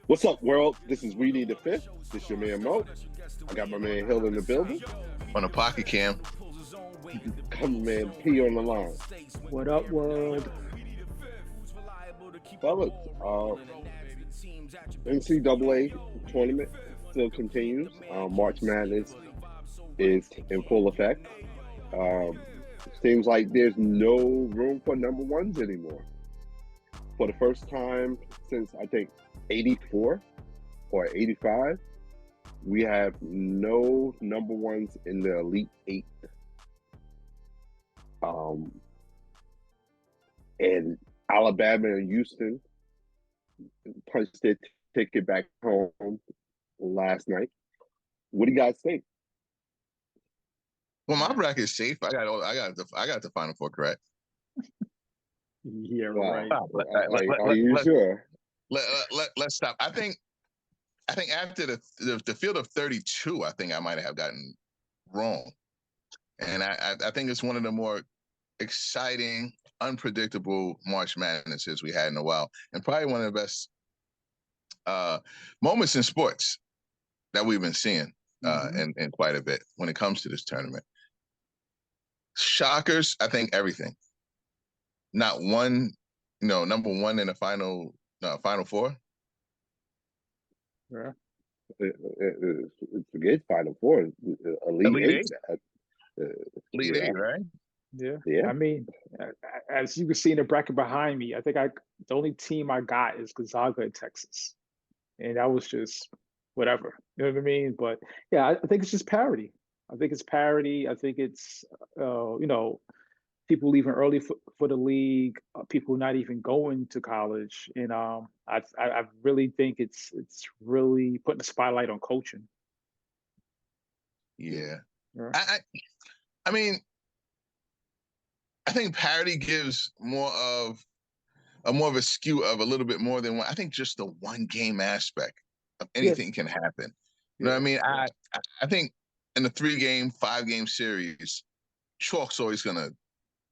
What's up, world? This is We Need the Fifth. This your man Mo. I got my man Hill in the building. On a pocket cam. Come man P on the line. What up, world? Fellas, NCAA Tournament still continues. March Madness is in full effect. Seems like there's no room for number ones anymore. For the first time since I think 84 or 85, we have no number ones in the Elite Eight. And Alabama and Houston punched their ticket back home last night. What do you guys think? Well, my bracket is safe. I got the Final Four correct. Yeah, right. Are you sure? Let's stop. I think after the field of 32, I think I might have gotten wrong, and I think it's one of the more exciting, unpredictable March Madnesses we had in a while, and probably one of the best moments in sports that we've been seeing in quite a bit when it comes to this tournament. Shockers, I think everything. Not one, number one in the Final Four. Yeah. Forget Final Four. Elite Eight. Elite Eight, right? Yeah. I mean, as you can see in the bracket behind me, I think the only team I got is Gonzaga in Texas, and that was just whatever. You know what I mean? But yeah, I think it's just parity. I think it's parity. I think it's people leaving early for the league, people not even going to college, and I really think it's really putting the spotlight on coaching. Yeah. I mean, I think parity gives more of a skew of a little bit more than one. I think just the one game aspect of anything can happen. You know what I mean? I think in a 3-game, 5-game series, chalk's always gonna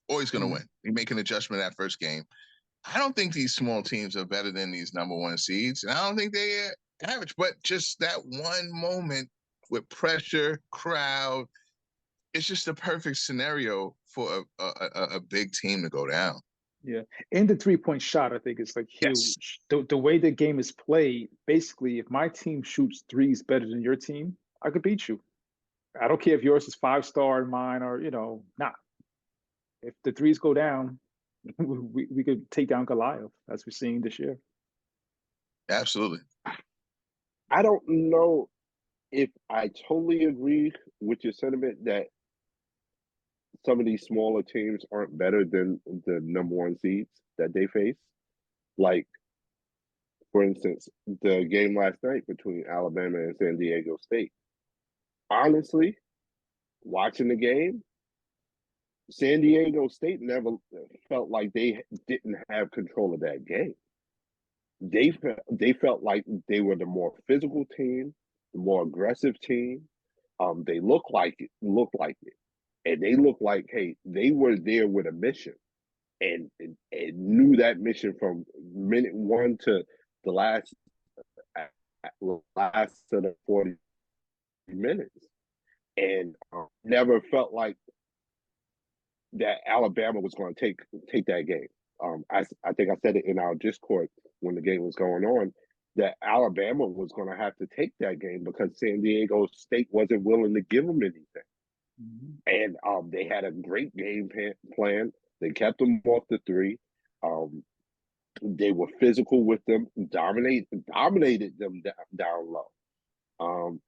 win. You make an adjustment that first game. I don't think these small teams are better than these number one seeds, and I don't think they're average. But just that one moment with pressure, crowd, it's just a perfect scenario for a big team to go down. Yeah, and the 3-point shot, I think, is like huge. Yes. The way the game is played, basically, if my team shoots threes better than your team, I could beat you. I don't care if yours is 5-star and mine are, not. If the threes go down, we could take down Goliath, as we're seeing this year. Absolutely. I don't know if I totally agree with your sentiment that some of these smaller teams aren't better than the number one seeds that they face. Like, for instance, the game last night between Alabama and San Diego State. Honestly, watching the game, San Diego State never felt like they didn't have control of that game. They felt like they were the more physical team, the more aggressive team. They looked like it, and they looked like, hey, they were there with a mission, and knew that mission from minute one to the last of the 40 minutes, and never felt like that Alabama was going to take that game. I think I said it in our Discord when the game was going on, that Alabama was going to have to take that game because San Diego State wasn't willing to give them anything. And they had a great game plan. They kept them off the three. They were physical with them, dominated them down low.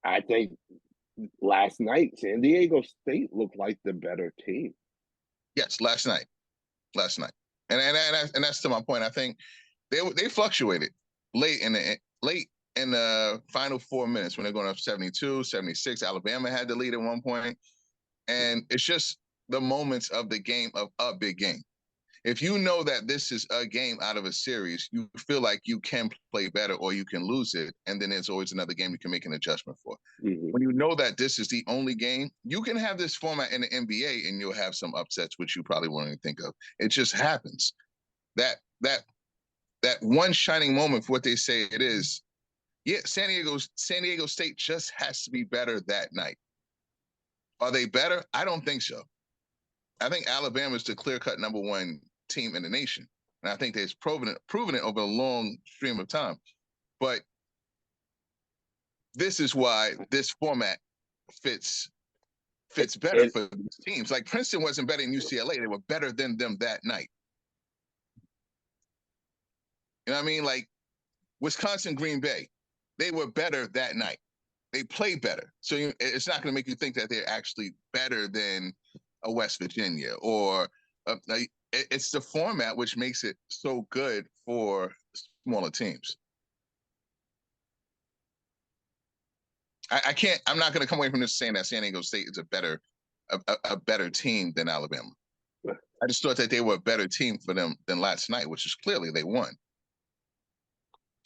I think last night, San Diego State looked like the better team. Yes, last night, and that's to my point. I think they fluctuated late in the final 4 minutes when they're going up 72, 76. Alabama had the lead at one point, and it's just the moments of the game of a big game. If you know that this is a game out of a series, you feel like you can play better or you can lose it, and then there's always another game you can make an adjustment for. When you know that this is the only game, you can have this format in the NBA and you'll have some upsets, which you probably won't even think of. It just happens. That one shining moment for what they say it is. Yeah, San Diego State just has to be better that night. Are they better? I don't think so. I think Alabama is the clear-cut number one team in the nation, and I think they've proven it over a long stream of time. But this is why this format fits better for these teams. Like Princeton wasn't better than UCLA; they were better than them that night. You know what I mean? Like Wisconsin, Green Bay, they were better that night. They play better. So it's not going to make you think that they're actually better than a West Virginia or it's the format which makes it so good for smaller teams. I'm not going to come away from this saying that San Diego State is a better team than Alabama. I just thought that they were a better team for them than last night, which is clearly they won.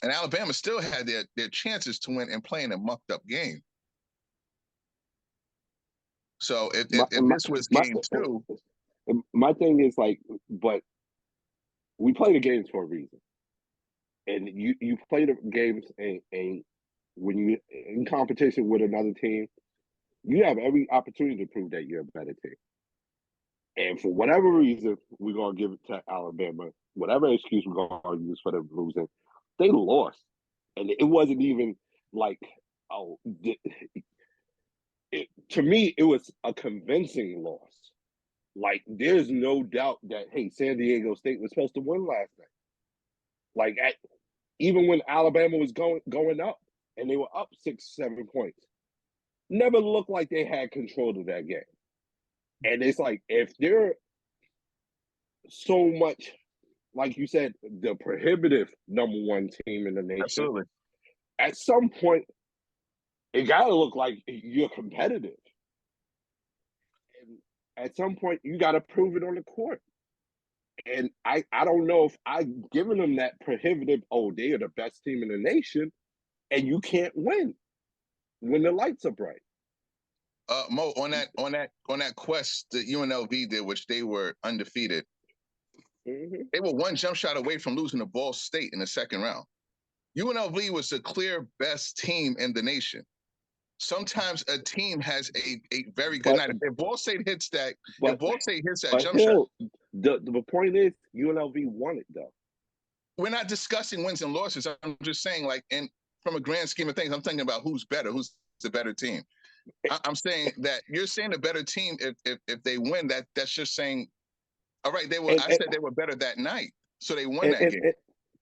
And Alabama still had their chances to win and playing a mucked up game. So if this was game two. My thing is like, but we play the games for a reason. And you play the games and when you in competition with another team, you have every opportunity to prove that you're a better team. And for whatever reason, we're going to give it to Alabama, whatever excuse we're going to use for them losing, they lost. And it wasn't even like, to me, it was a convincing loss. Like, there's no doubt that, hey, San Diego State was supposed to win last night. Like, even when Alabama was going up and they were up 6-7 points, never looked like they had control of that game. And it's like, if they're so much, like you said, the prohibitive number one team in the nation, absolutely, at some point, it got to look like you're competitive. And at some point, you got to prove it on the court. And I don't know if I've given them that prohibitive, oh, they are the best team in the nation, and you can't win when the lights are bright. Mo, on that quest that UNLV did, which they were undefeated, they were one jump shot away from losing to Ball State in the second round. UNLV was the clear best team in the nation. Sometimes a team has a very good night. If Ball State hits that, jump shot. The point is, UNLV won it, though. We're not discussing wins and losses. I'm just saying, like, and from a grand scheme of things, I'm thinking about who's better, who's the better team. I'm saying that you're saying the better team, if they win, that's just saying, all right, I said they were better that night, so they won that game.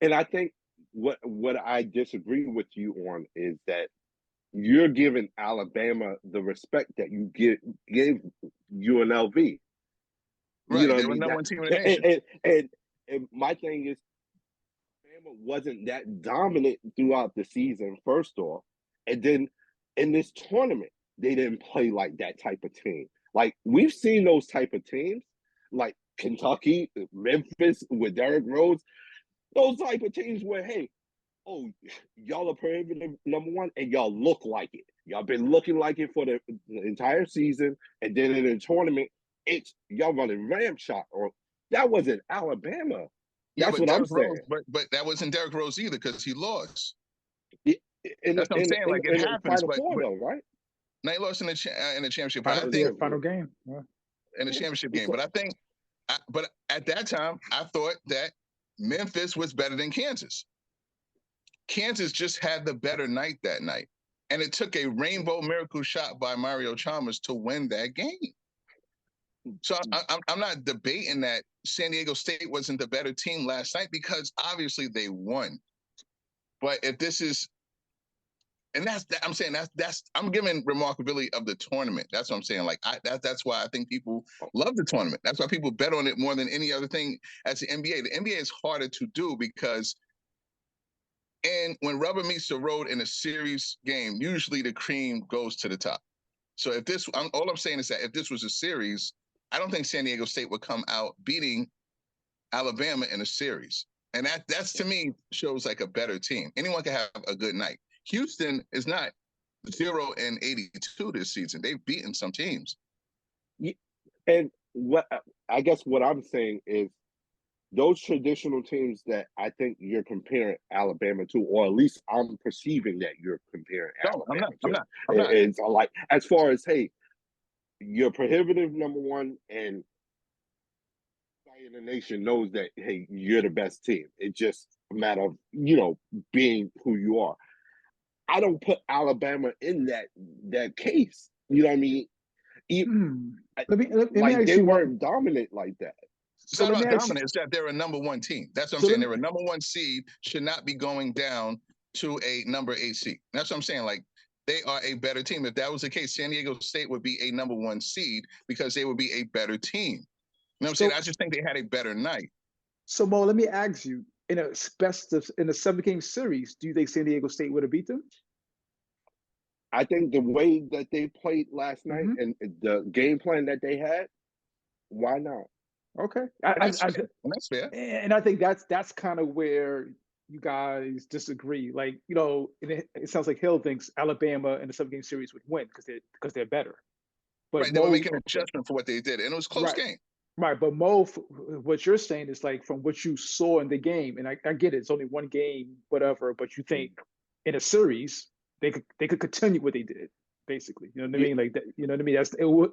And I think what I disagree with you on is that you're giving Alabama the respect that you gave UNLV. Right, you know they were number one team in the nation. And my thing is, Alabama wasn't that dominant throughout the season, first off, and then in this tournament, they didn't play like that type of team. Like, we've seen those type of teams, like Kentucky, Memphis with Derrick Rose, those type of teams where, hey, oh, y'all are prohibitive number one, and y'all look like it. Y'all been looking like it for the entire season, and then in the tournament, it's y'all running ramp shot. Or that wasn't Alabama. That's what I'm saying. But that wasn't Derrick Rose either, because he lost. That's what I'm saying. Like, it happens, but though, right? Now he lost in the championship. But I think final game in the championship game. But I think, but at that time, I thought that Memphis was better than Kansas. Kansas just had the better night that night, and it took a rainbow miracle shot by Mario Chalmers to win that game. So I'm not debating that San Diego State wasn't the better team last night, because obviously they won. But if this is, and I'm saying I'm giving remarkability of the tournament. That's what I'm saying. Like, that's why I think people love the tournament. That's why people bet on it more than any other thing as the NBA. The NBA is harder to do because, and when rubber meets the road in a series game, usually the cream goes to the top. So if this, all I'm saying is that if this was a series, I don't think San Diego State would come out beating Alabama in a series. And that's to me shows like a better team. Anyone can have a good night. Houston is not 0-82 this season. They've beaten some teams. And what I guess what I'm saying is, those traditional teams that I think you're comparing Alabama to, or at least I'm perceiving that you're comparing No, I'm Alabama not. I'm to. not. I'm not. It's like, as far as, hey, you're prohibitive, number one, and in the nation knows that, hey, you're the best team. It's just a matter of, being who you are. I don't put Alabama in that case. You know what I mean? Let me Like, ask they you one. weren't dominant like that. It's So not let me about ask you. dominance. It's that they're a number one team. That's what I'm So saying. let They're a me, number one seed, should not be going down to a number 8 seed. That's what I'm saying. Like, they are a better team. If that was the case, San Diego State would be a number one seed because they would be a better team. You know what I'm saying? I just think they had a better night. So Mo, let me ask you: in a 7-game series, do you think San Diego State would have beat them? I think the way that they played last night and the game plan that they had, why not? Okay, That's fair. And I think that's kind of where you guys disagree. Like, it sounds like Hill thinks Alabama in the 7-game series would win because they're better. But Right, they were Mo, making an adjustment for what they did, and it was a close game. Right, but Mo, what you're saying is like from what you saw in the game, and I get it, it's only one game, whatever. But you think in a series they could continue what they did, basically. You know what I mean? Like that. You know what I mean?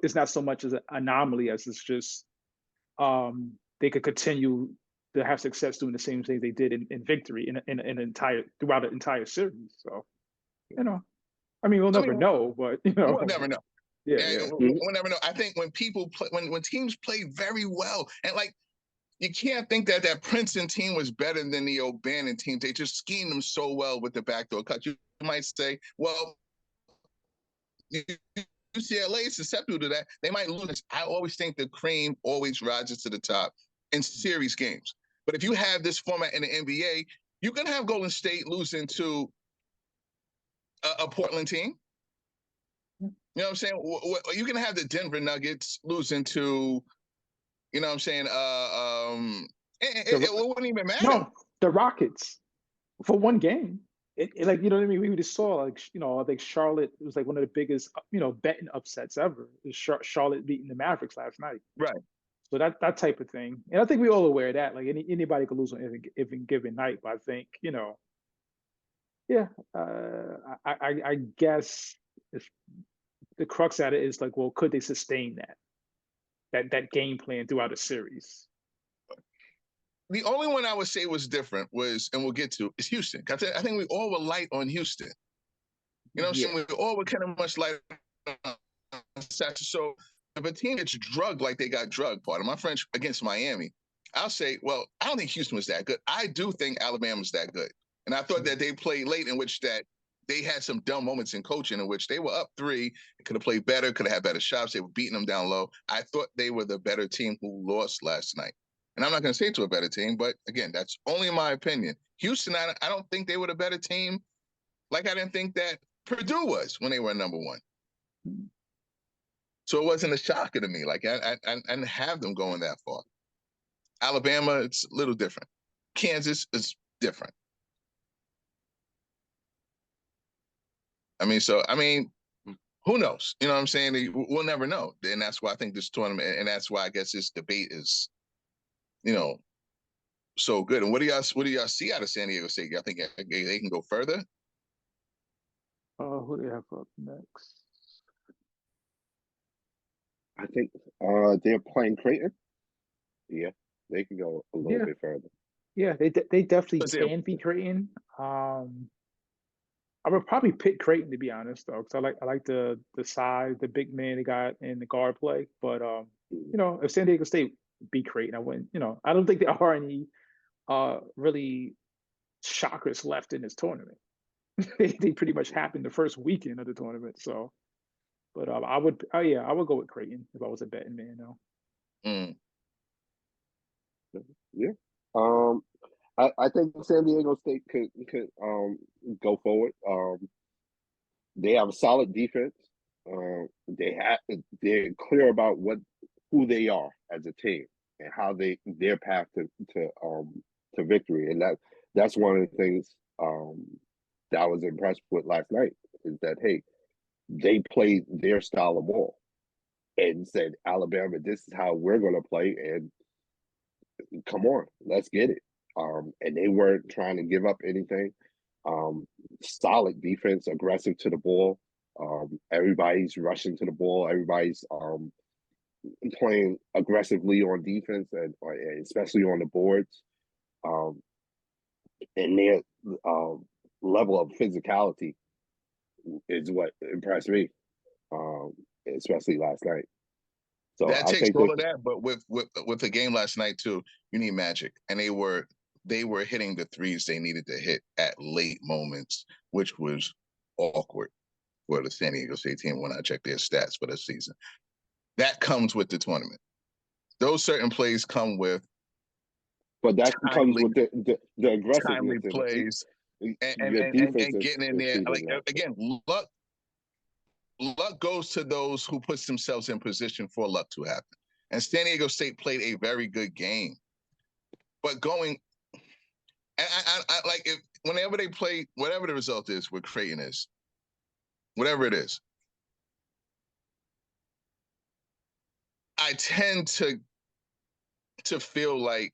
It's not so much as an anomaly as it's just they could continue to have success doing the same thing they did in victory in an entire throughout an entire series. So I mean, we'll never know, but We'll never know. Yeah. We'll never know. I think when people play, when teams play very well, and like, you can't think that Princeton team was better than the O'Bannon team. They just schemed them so well with the backdoor cut. You might say, well, UCLA is susceptible to that. They might lose. I always think the cream always rises to the top in series games. But if you have this format in the NBA, you can have Golden State losing to a Portland team. You know what I'm saying? You can have the Denver Nuggets losing to, you know what I'm saying? It wouldn't even matter. No, the Rockets for one game. Like, you know what I mean? We just saw, like, I think Charlotte was like one of the biggest, betting upsets ever. Charlotte beating the Mavericks last night. Right. So that type of thing. And I think we all aware of that. Like, anybody could lose on any given night. But I think, I guess if the crux at it is like, well, could they sustain that game plan throughout a series? The only one I would say was different was, and we'll get to, is Houston. I think we all were light on Houston. You know what I'm saying? We all were kind of much light on so if a team gets drugged like they got drugged, part of my French, against Miami, I'll say, well, I don't think Houston was that good. I do think Alabama's that good. And I thought that they played late, in which that they had some dumb moments in coaching in which they were up 3, could have played better, could have had better shots. They were beating them down low. I thought they were the better team who lost last night. And I'm not going to say to a better team, but again, that's only my opinion. Houston, I don't think they were the better team. Like, I didn't think that Purdue was when they were number 1. So it wasn't a shocker to me. Like, I didn't have them going that far. Alabama, it's a little different. Kansas is different. Who knows? You know what I'm saying? We'll never know. And that's why I think this tournament, and that's why I guess this debate is, so good. And what do y'all see out of San Diego State? Y'all think they can go further? Who do they have up next? I think they're playing Creighton. Yeah, they can go a little bit further. Yeah, they definitely can beat Creighton. I would probably pick Creighton, to be honest, though, because I like the size, the big man they got in the guard play. But if San Diego State beat Creighton, I wouldn't. I don't think there are any really shockers left in this tournament. They pretty much happened the first weekend of the tournament. So, but I would go with Creighton if I was a betting man, though. Yeah. I think San Diego State could go forward. They have a solid defense. They're clear about who they are as a team and how their path to victory. And that's one of the things that I was impressed with last night, is that, hey, they played their style of ball and said, Alabama, this is how we're going to play, and come on, let's get it. And they weren't trying to give up anything. Solid defense, aggressive to the ball. Everybody's rushing to the ball. Everybody's playing aggressively on defense and especially on the boards. And their level of physicality is what impressed me, especially last night. So that I takes think all of that, but with the game last night too, you need magic, and they were hitting the threes they needed to hit at late moments, which was awkward for the San Diego State team when I checked their stats for the season. That comes with the tournament. Those certain plays come with, but that comes with the aggressiveness, timely plays, and getting in there. Like again, luck goes to those who puts themselves in position for luck to happen. And San Diego State played a very good game, but going, and I like if whenever they play, whatever the result is, what Creighton is, whatever it is, I tend to feel like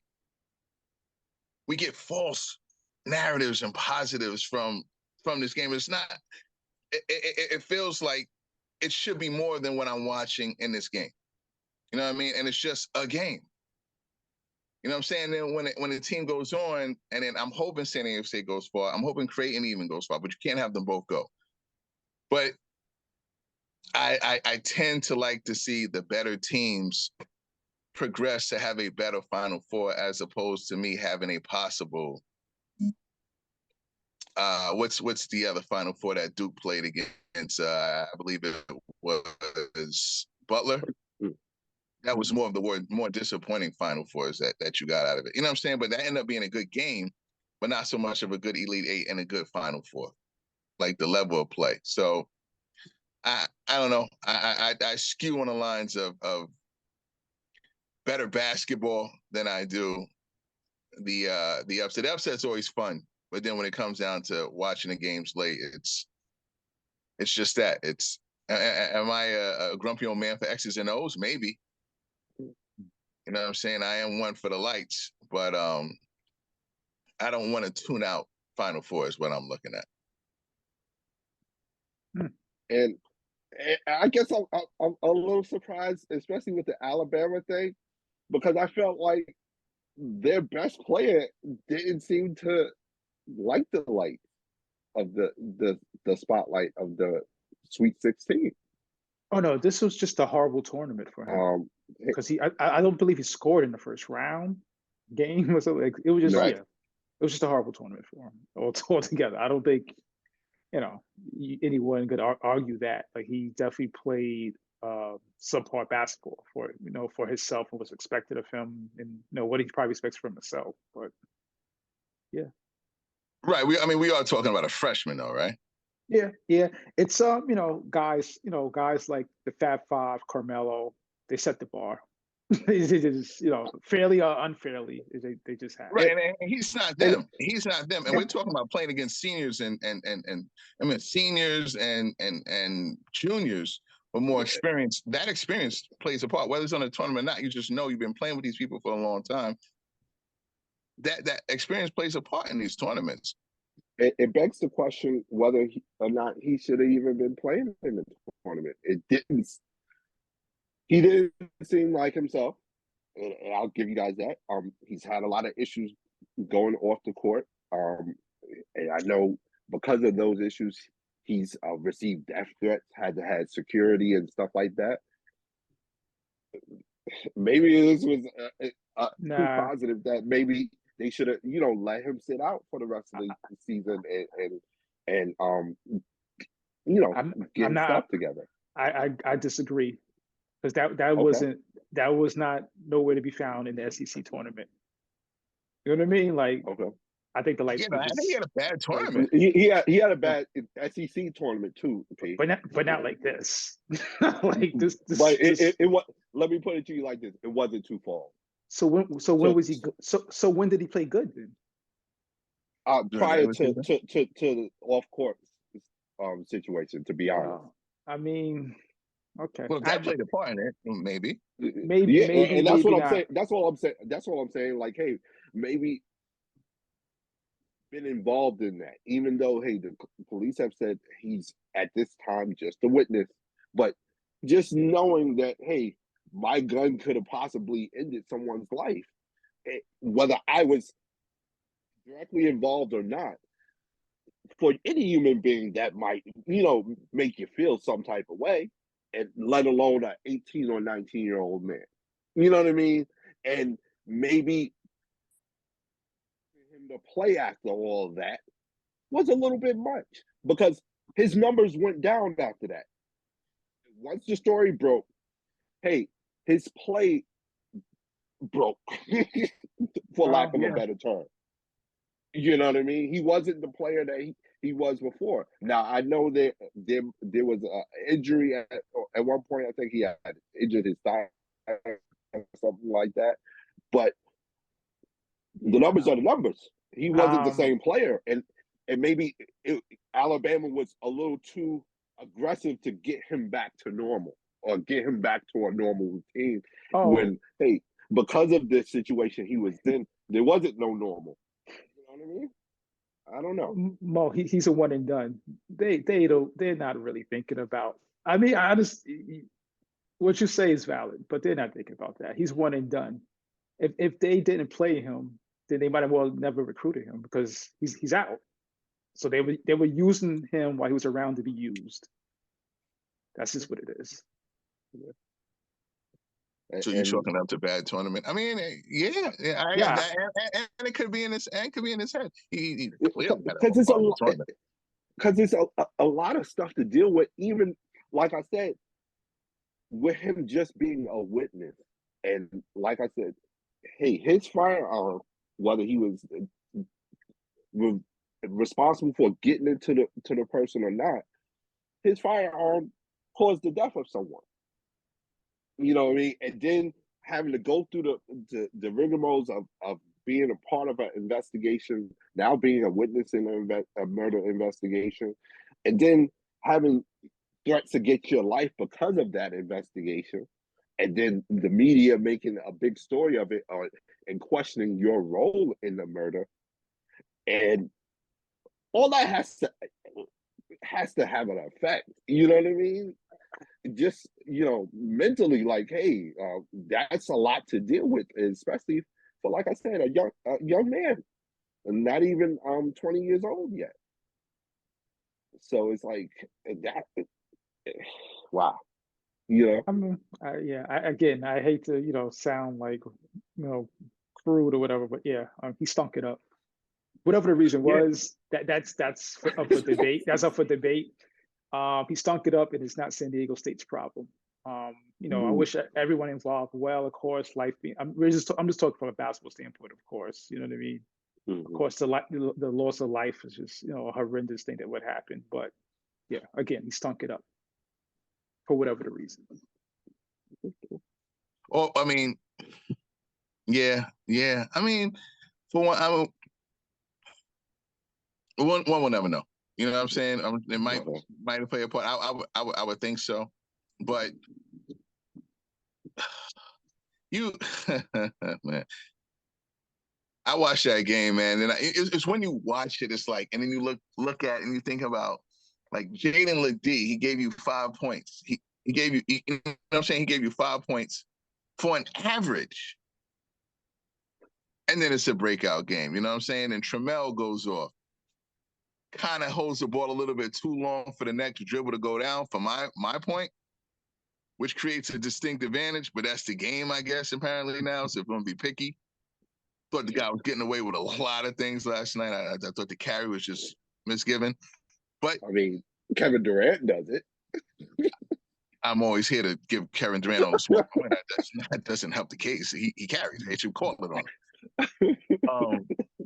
we get false narratives and positives from this game. It's not. It feels like it should be more than what I'm watching in this game. You know what I mean? And it's just a game. You know what I'm saying? Then when the team goes on, and then I'm hoping San Diego State goes far. I'm hoping Creighton even goes far, but you can't have them both go. But I tend to like to see the better teams progress to have a better Final Four as opposed to me having a possible. What's the other Final Four that Duke played against? I believe it was Butler. That was more of the more disappointing Final Fours that you got out of it. You know what I'm saying? But that ended up being a good game, but not so much of a good Elite Eight and a good Final Four, like the level of play. So I don't know. I skew on the lines of better basketball than I do the upset. The upset's always fun, but then when it comes down to watching the games late, it's just that. It's am I a grumpy old man for X's and O's? Maybe. You know what I'm saying? I am one for the lights, but I don't want to tune out Final Four is what I'm looking at. And I guess I'm a little surprised, especially with the Alabama thing, because I felt like their best player didn't seem to like the light of the spotlight of the Sweet 16. Oh no, this was just a horrible tournament for him because I don't believe he scored in the first round game. Was like it was just right. it was just a horrible tournament for him altogether. I don't think anyone could argue that. Like he definitely played subpar basketball for for himself and was expected of him, and what he probably expects from himself. But yeah, right. We are talking about a freshman though, right? Yeah. It's guys like the Fab Five, Carmelo, they set the bar. They just, fairly or unfairly, they just have. Right, and he's not them. He's not them. And we're talking about playing against seniors and I mean seniors and juniors with more experience. That experience plays a part, whether it's on a tournament or not. You just know you've been playing with these people for a long time. That experience plays a part in these tournaments. It begs the question whether or not he should have even been playing in the tournament. He didn't seem like himself, and I'll give you guys that. He's had a lot of issues going off the court, and I know because of those issues, he's received death threats, had to have security and stuff like that. Maybe this was too positive that maybe they should have, let him sit out for the rest of the season and get stuff together. I disagree because that Okay. was not nowhere to be found in the SEC tournament. You know what I mean? Like, okay. I think the lights. I think he had a bad tournament. He had a bad SEC tournament too, P. But not like this. Like this. But it was. Let me put it to you like this: it wasn't too far. So when was he? So when did he play good then? Prior to the off court situation, to be honest. I mean, Okay. Well, if that played a part in it, maybe. Maybe, and that's what maybe I'm not. saying. That's all I'm saying. That's all I'm saying. Like, hey, maybe been involved in that, even though, hey, the police have said he's at this time just a witness, but just knowing that, hey, my gun could have possibly ended someone's life, whether I was directly involved or not. For any human being, that might, make you feel some type of way, and let alone an 18 or 19-year-old man. You know what I mean? And maybe him to play after all of that was a little bit much, because his numbers went down after that. Once the story broke, hey, his play broke, for lack of a Yeah. better term. You know what I mean? He wasn't the player that he was before. Now I know that there was an injury at one point. I think he had injured his thigh or something like that. But the numbers are the numbers. He wasn't the same player, and maybe Alabama was a little too aggressive to get him back to normal, or get him back to a normal routine. Oh, When, hey, because of this situation he was in, there wasn't no normal. You know what I mean? I don't know. Mo, he's a one and done. They're not really thinking about. I mean, I just what you say is valid, but they're not thinking about that. He's one and done. If they didn't play him, then they might have well never recruited him, because he's out. So they were using him while he was around to be used. That's just what it is. So you're chalking up to bad tournament. I mean, yeah, Yeah. and it could be in his, head. He clearly had Because it's a tournament. because it's a lot of stuff to deal with. Even, like I said, with him just being a witness, and like I said, hey, his firearm, whether he was responsible for getting it to the person or not, his firearm caused the death of someone. You know what I mean? And then having to go through the rigmaroles of being a part of an investigation, now being a witness in a murder investigation, and then having threats to get your life because of that investigation, and then the media making a big story of it, and questioning your role in the murder, and all that has to have an effect. You know what I mean? Just, mentally, like, hey, that's a lot to deal with, especially for, like I said, a young man, not even 20 years old yet. So it's like that. Wow. I mean, yeah. Again, I hate to sound like crude or whatever, but yeah, he stunk it up. Whatever the reason was, that's up for debate. That's up for debate. He stunk it up, and it's not San Diego State's problem. I wish everyone involved well. Of course, life being. I'm just talking from a basketball standpoint. Of course, you know what I mean. Of course, the loss of life is just a horrendous thing that would happen. But yeah, again, he stunk it up for whatever the reason. Oh, I mean, yeah. I mean, for one, one will never know. You know what I'm saying? It might play a part. I would think so, but you, man, I watched that game, man, and it's when you watch it, it's like, and then you look at it and you think about, like, Jaden LeDee, he gave you 5 points. He gave you, you know what I'm saying? He gave you 5 points for an average. And then it's a breakout game, you know what I'm saying? And Trammell goes off, kind of holds the ball a little bit too long for the next dribble to go down, for my point, which creates a distinct advantage, but that's the game, I guess, apparently now, so if I'm going to be picky. Thought the guy was getting away with a lot of things last night. I thought the carry was just misgiven. But I mean, Kevin Durant does it. I'm always here to give Kevin Durant almost 1 point. That doesn't help the case. He carries. They should call it on him.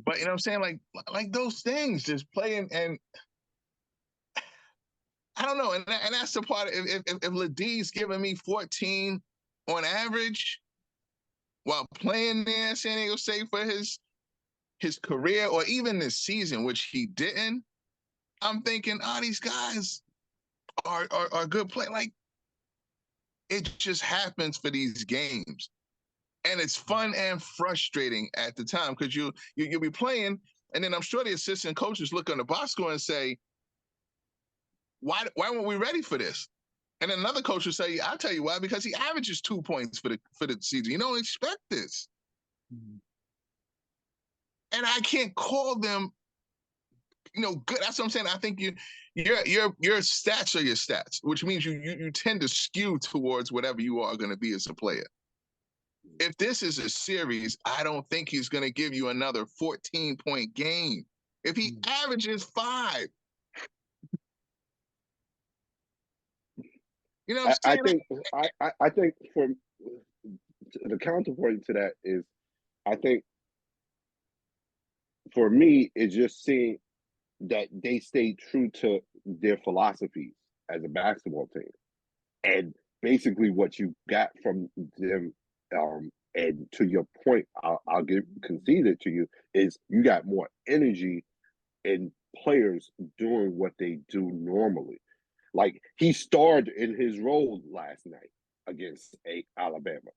But you know what I'm saying? Like those things, just playing, and I don't know. And that's the part. If LeDee's giving me 14 on average while playing there in San Diego State for his career, or even this season, which he didn't, I'm thinking, these guys are good play. Like, It just happens for these games. And it's fun and frustrating at the time because you'll be playing, and then I'm sure the assistant coaches look on the box score and say, why weren't we ready for this? And then another coach will say, I'll tell you why, because he averages 2 points for the season. You don't expect this. Mm-hmm. And I can't call them, good. That's what I'm saying. I think your stats are your stats, which means you tend to skew towards whatever you are going to be as a player. If this is a series, I don't think he's going to give you another 14-point game. If he averages 5, you know what I'm saying? I think for the counterpoint to that is, I think for me, it's just seeing that they stay true to their philosophies as a basketball team. And basically what you got from them, and to your point, I'll concede it to you, is you got more energy in players doing what they do normally. Like, he starred in his role last night against Alabama.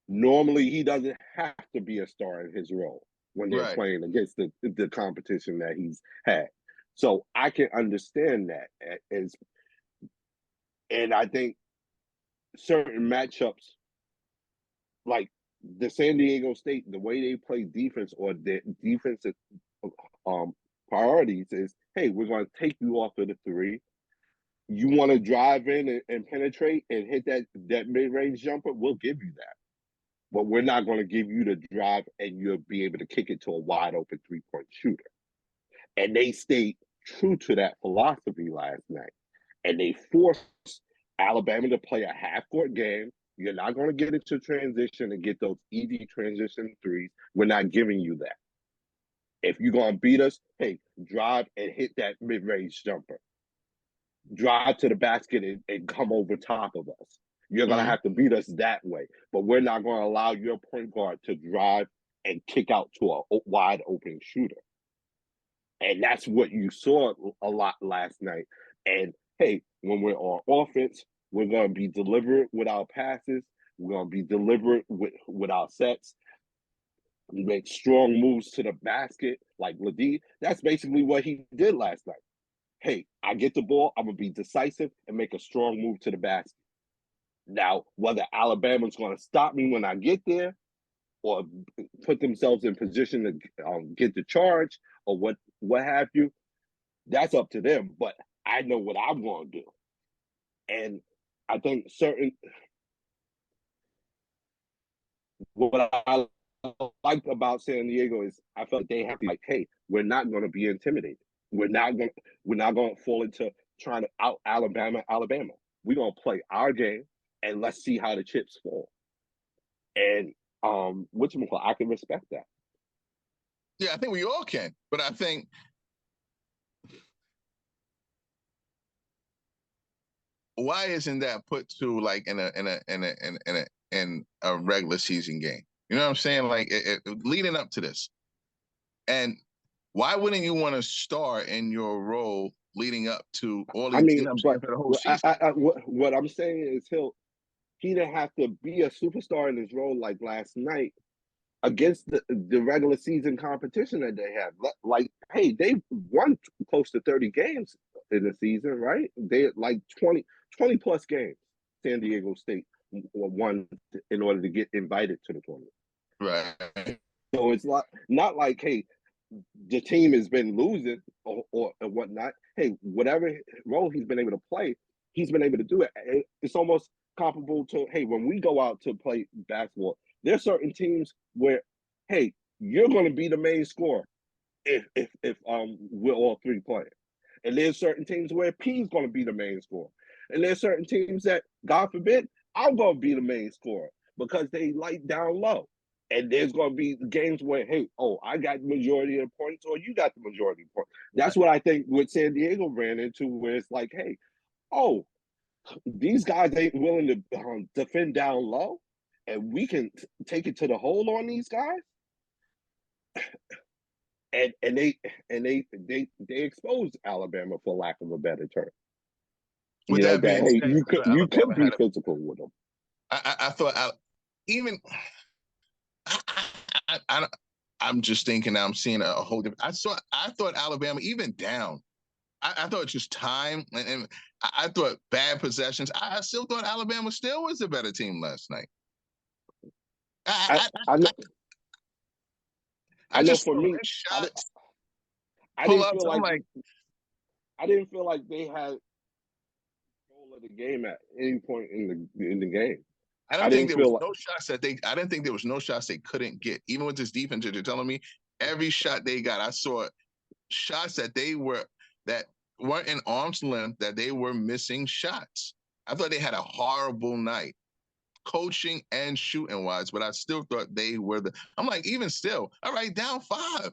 Normally, he doesn't have to be a star in his role when they're playing against the competition that he's had. So I can understand that. And I think certain matchups, like the San Diego State, the way they play defense or their defensive priorities is, hey, we're going to take you off of the 3. You want to drive in and penetrate and hit that mid-range jumper, we'll give you that. But we're not going to give you the drive and you'll be able to kick it to a wide open 3-point shooter. And they stayed true to that philosophy last night. And they forced Alabama to play a half-court game. You're not going to get into transition and get those easy transition threes. We're not giving you that. If you're going to beat us, hey, drive and hit that mid-range jumper. Drive to the basket and come over top of us. You're going to have to beat us that way. But we're not going to allow your point guard to drive and kick out to a wide open shooter. And that's what you saw a lot last night. And, hey, when we're on offense, we're going to be deliberate with our passes. We're going to be deliberate with our sets. We make strong moves to the basket like Ladie. That's basically what he did last night. Hey, I get the ball, I'm going to be decisive and make a strong move to the basket. Now, whether Alabama's going to stop me when I get there or put themselves in position to get the charge or what have you, that's up to them. But I know what I'm going to do. And I think what I like about San Diego is I felt they have to, like, hey, we're not going to be intimidated. We're not going to fall into trying to out Alabama. We're going to play our game and let's see how the chips fall. And I can respect that. Yeah, I think we all can, but I think why isn't that put to like in a regular season game? You know what I'm saying? Like leading up to this, and why wouldn't you want to star in your role leading up to all these? For the whole season. What I'm saying is he didn't have to be a superstar in his role like last night against the regular season competition that they have. Like, hey, they won close to 30 games in the season, right? They like 20 plus games. San Diego State won in order to get invited to the tournament. Right. So it's not like, hey, the team has been losing or whatnot. Hey, whatever role he's been able to play, he's been able to do it. It's almost comparable to, hey, when we go out to play basketball, there's certain teams where, hey, you're going to be the main scorer if we're all 3 playing. And there's certain teams where P's going to be the main scorer. And there's certain teams that, God forbid, I'm going to be the main scorer because they light down low. And there's going to be games where, hey, I got the majority of the points or you got the majority of the points. That's what I think what San Diego ran into, where it's like, hey, these guys ain't willing to defend down low, and we can take it to the hole on these guys. And they exposed Alabama, for lack of a better term. With Yeah, that that being hey, said, I thought you Alabama could be had a. physical with them. I thought even I, I, I, I'm just thinking I'm seeing a whole different. I thought Alabama even down. I thought just time and I thought bad possessions. I still thought Alabama still was the better team last night. I, I, I know, I know just for saw me, missed shots, I pull didn't ups. feel I'm like like, I didn't feel like they had control of the game at any point in the game. I I don't think didn't there was feel like no shots that they. I didn't think there was no shots they couldn't get. Even with this defense, you're telling me every shot they got, I saw shots that weren't in arm's length, that they were missing shots. I thought they had a horrible night, coaching and shooting wise, but I still thought they were the. I'm like, even still, all right, down 5.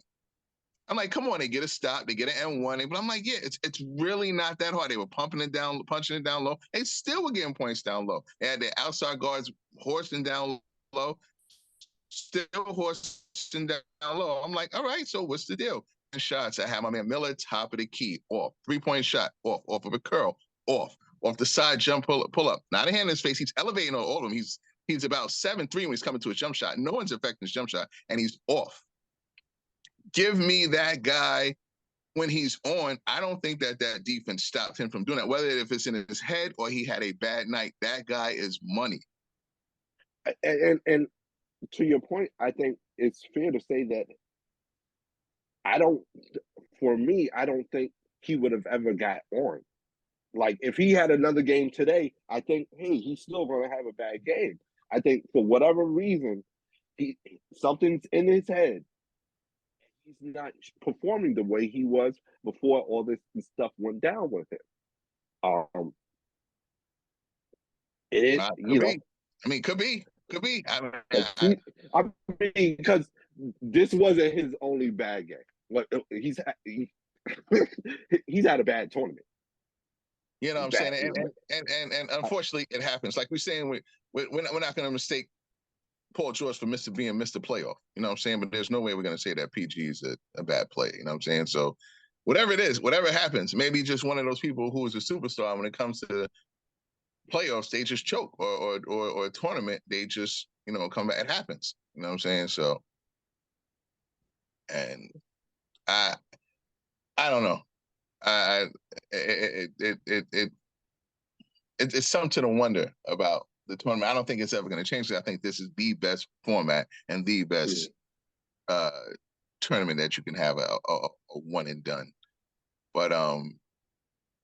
I'm like, come on, they get a stop, they get an N1, but I'm like, yeah, it's really not that hard. They were pumping it down, punching it down low. They still were getting points down low. They had their outside guards horsing down low, still horsing down low. I'm like, all right, so what's the deal? Shots. I had my man Miller top of the key, off. 3-point shot, off of a curl, off the side jump pull up. Not a hand in his face. He's elevating on all of them. He's about 7'3" when he's coming to a jump shot. No one's affecting his jump shot, and he's off. Give me that guy when he's on. I don't think that defense stopped him from doing that. Whether if it's in his head or he had a bad night, that guy is money. and to your point, I think it's fair to say that for me, I don't think he would have ever got on. Like if he had another game today, I think, hey, he's still going to have a bad game. I think for whatever reason, something's in his head. He's not performing the way he was before all this stuff went down with him. It Could be. I mean, could be. I mean, because this wasn't his only bad game. Like he's had a bad tournament. You know what I'm saying? And unfortunately, it happens. Like we're saying, we're not going to mistake Paul George for being Mr. Playoff. You know what I'm saying? But there's no way we're going to say that PG is a bad player. You know what I'm saying? So whatever it is, whatever happens, maybe just one of those people who is a superstar when it comes to playoffs, they just choke or a tournament, they just, come back. It happens. You know what I'm saying? So, and I don't know. It's something to wonder about the tournament. I don't think it's ever going to change. I think this is the best format and the best tournament that you can have a one and done. But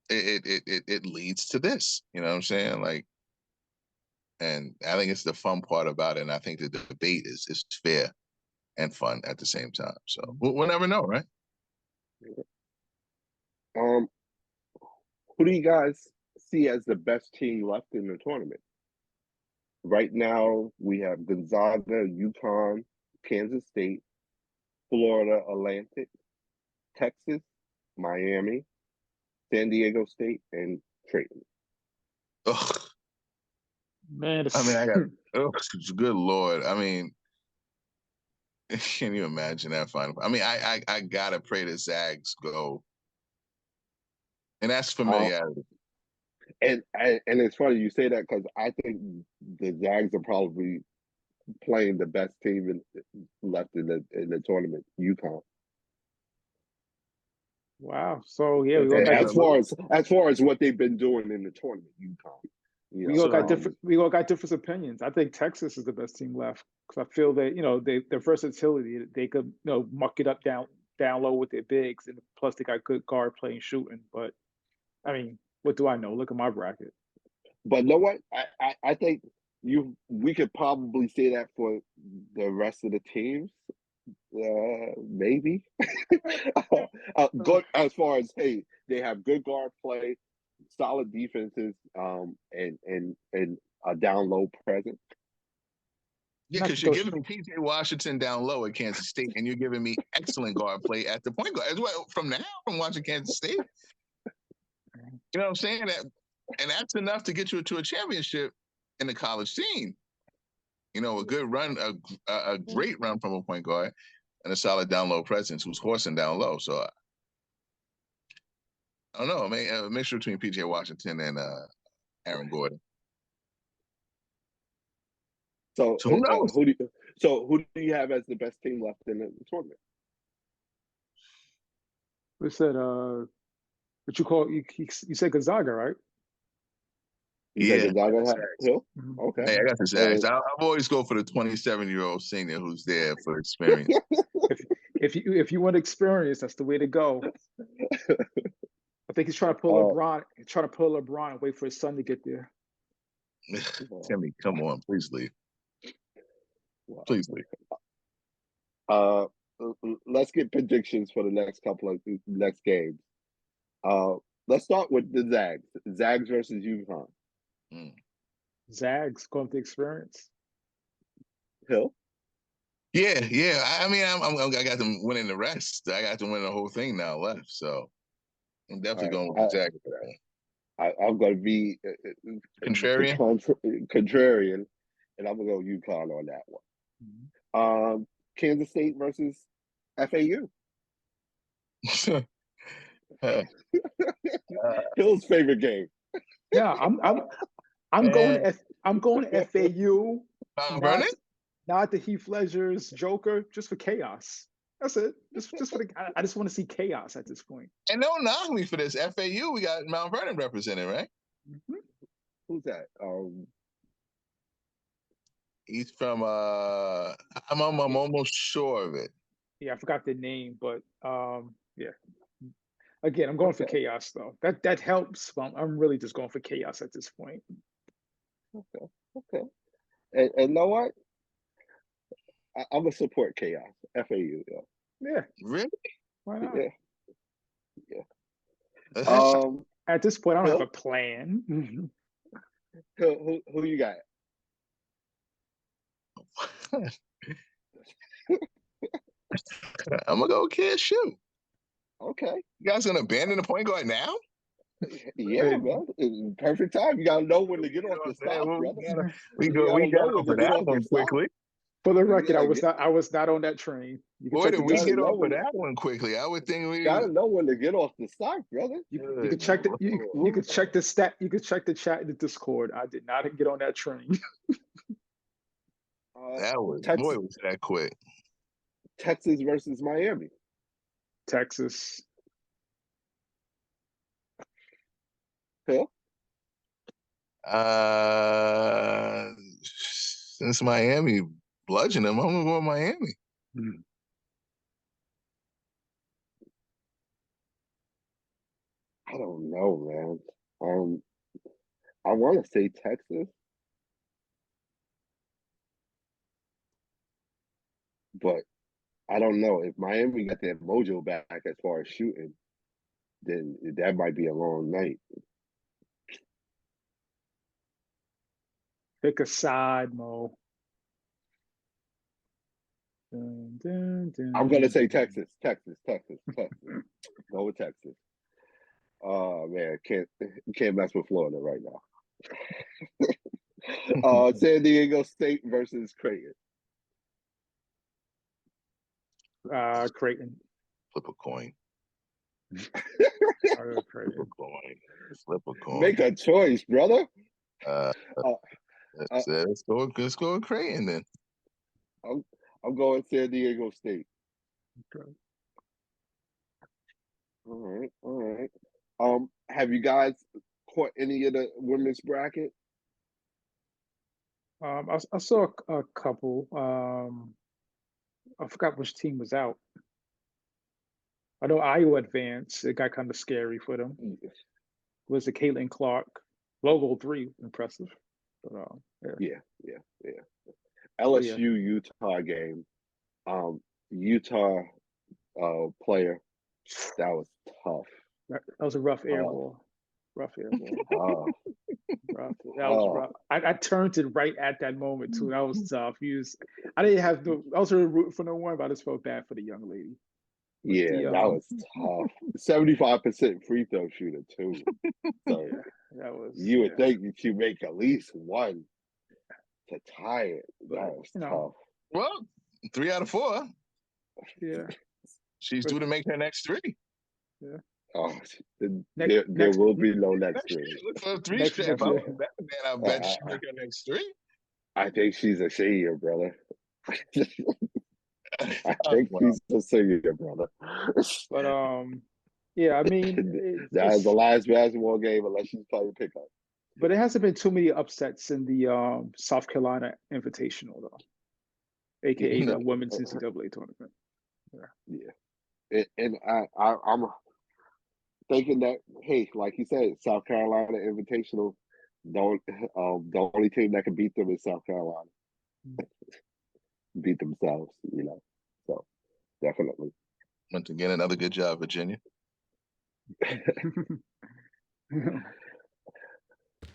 it leads to this. You know what I'm saying? Like, and I think it's the fun part about it. And I think the debate is fair and fun at the same time. So we'll never know, right? Who do you guys see as the best team left in the tournament? Right now, we have Gonzaga, UConn, Kansas State, Florida Atlantic, Texas, Miami, San Diego State, and Creighton. Ugh. Man, I mean, I got good Lord. I mean, can you imagine that final? I mean, I gotta pray the Zags go, and that's familiarity. And it's funny you say that because I think the Zags are probably playing the best team left in the tournament, UConn. wow. So yeah, As far as what they've been doing in the tournament, UConn. We all got different opinions. I think Texas is the best team left because I feel that their versatility, they could muck it up down low with their bigs, and plus they got good guard playing shooting. But I mean, what do I know? Look at my bracket. But you know what? I think we could probably say that for the rest of the teams. Maybe. Good as far as they have good guard play, solid defenses, and a down low presence. Yeah, because you're giving me PJ Washington down low at Kansas State, and you're giving me excellent guard play at the point guard as well. From watching Kansas State, you know what I'm saying? And that's enough to get you to a championship in the college scene. A good run, a great run from a point guard, and a solid down low presence who's horsing down low. So I don't know. A mixture between P.J. Washington and Aaron Gordon. So who knows? who do you have as the best team left in the tournament? We said what you call you said Gonzaga, right? You said Gonzaga Hill? Mhm. Okay. Hey, I got the Zags. I've always go for the 27-year-old senior who's there for experience. If you want experience, that's the way to go. I think he's trying to pull LeBron. He's trying to pull LeBron and wait for his son to get there. Timmy, come on, please leave. Please leave. Let's get predictions for the next next games. Let's start with the Zags. Zags versus UConn. Zags going to experience. Hill. Yeah. I mean, I got them winning the rest. I got them winning the whole thing now left. So I'm definitely going with the Zags for that one. I'm going to be contrarian, and I'm going to go UConn on that one. Kansas State versus FAU. Hill's favorite game. Yeah, I'm going to FAU. Not the Heath Ledger's Joker, just for chaos. That's it. Just for I just want to see chaos at this point. And don't knock me for this. FAU, we got Mount Vernon represented, right? Mm-hmm. Who's that? He's from I'm almost sure of it. Yeah, I forgot the name, but yeah. Again, I'm going for chaos though. That helps. But I'm really just going for chaos at this point. Okay. And know what? I'm gonna support chaos. FAU, though. Yeah. Really? Why not? Yeah. At this point, I don't have a plan. Who you got? I'm gonna go KSU. Okay. You guys gonna abandon the point guard now? Yeah, man. Perfect time. You gotta know when to get off the stop, brother. We got over that one quickly. For the record, I was not on that train. Boy, did we get off of that one quickly? I would think we gotta know when to get off the stop, brother. You can check you can check the stat. You can check the chat in the Discord. I did not get on that train. That was was that quick. Texas versus Miami. Texas. Phil? Since Miami bludgeoned them, I'm gonna go with Miami. I don't know, man. I want to say Texas, but I don't know if Miami got that mojo back as far as shooting. Then that might be a long night. Pick a side, Mo. I'm gonna say Texas. Go with Texas. Oh man, can't mess with Florida right now. San Diego State versus Creighton. Creighton. Flip a coin. Flip a coin. Make a choice, brother. Let's go with Creighton then. I'm going San Diego State. Okay. All right. Have you guys caught any of the women's bracket? I saw a couple. I forgot which team was out. I know Iowa advanced. It got kind of scary for them. Was it Caitlin Clark? Logo 3, impressive. But, yeah. LSU Utah game. Utah player. That was tough. That was a rough air ball. Rough air ball. Rough. That was rough. I turned it right at that moment too. That was tough. I didn't have I was really rooting for no one, but I just felt bad for the young lady. Yeah, that was tough. 75% free throw shooter too. So that was. You would think that you make at least one to tie it. That was tough. Well, 3 out of 4. Yeah. She's due to make her next 3. Yeah. Oh, Next, there next, will be no next Next year, three. look for a three next, strip. next I year. would bet, man. I I, bet I, she make her next three. I think she's a senior, brother. I Oh, think well, she's a senior, brother. But yeah, I mean, That is the last basketball game unless she's playing pickup. but it hasn't been too many upsets in the South Carolina Invitational though, aka no. the Women's NCAA Tournament. Yeah, and I'm thinking that, hey, like you said, South Carolina Invitational, don't the only team that can beat them is South Carolina. Beat themselves, you know. So definitely. Once again, another good job, Virginia.